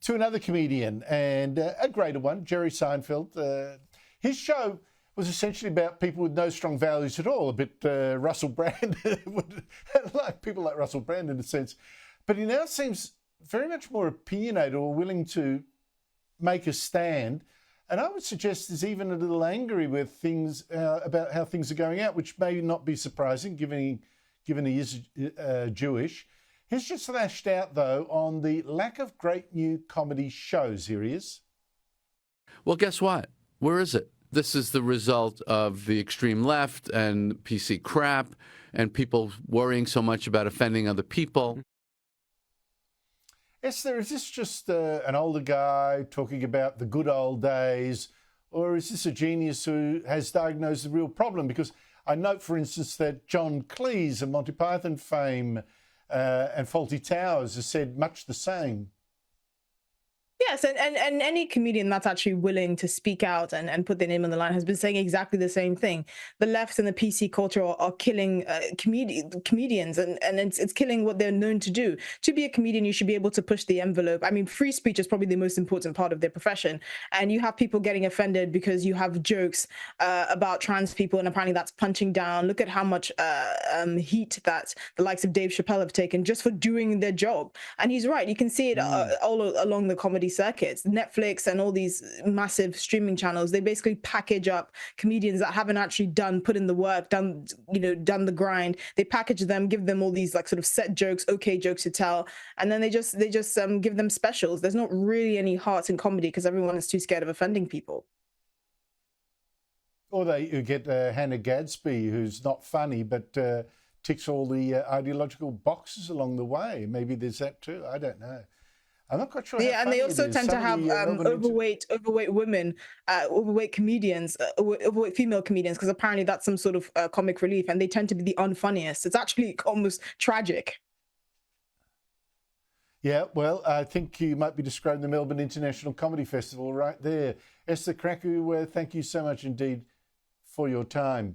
to another comedian, and a greater one, Jerry Seinfeld. His show was essentially about people with no strong values at all, a bit Russell Brand, like people like Russell Brand in a sense. But he now seems very much more opinionated or willing to make a stand. And I would suggest he's even a little angry with things about how things are going out, which may not be surprising given he is Jewish. He's just lashed out, though, on the lack of great new comedy shows. Here he is. Well, guess what? Where is it? This is the result of the extreme left and PC crap and people worrying so much about offending other people. Esther, is this just an older guy talking about the good old days, or is this a genius who has diagnosed the real problem? Because I note, for instance, that John Cleese of Monty Python fame and Fawlty Towers has said much the same. Yes, and any comedian that's actually willing to speak out and put their name on the line has been saying exactly the same thing. The left and the PC culture are killing comedians, and it's killing what they're known to do. To be a comedian, you should be able to push the envelope. I mean, free speech is probably the most important part of their profession, and you have people getting offended because you have jokes about trans people, and apparently that's punching down. Look at how much heat that the likes of Dave Chappelle have taken just for doing their job. And he's right. You can see it all along the comedy circuits. Netflix and all these massive streaming channels, they basically package up comedians that haven't actually put in the work, done the grind. They package them, give them all these like sort of set jokes, okay jokes to tell, and then they just give them specials. There's not really any heart in comedy because everyone is too scared of offending people. Or you get Hannah Gadsby, who's not funny but ticks all the ideological boxes along the way. Maybe there's that too. I don't know. I'm not quite sure. Yeah, and they also tend to have overweight women, overweight comedians, overweight female comedians, because apparently that's some sort of comic relief, and they tend to be the unfunniest. It's actually almost tragic. Yeah, well, I think you might be describing the Melbourne International Comedy Festival right there. Esther Krakue, thank you so much indeed for your time.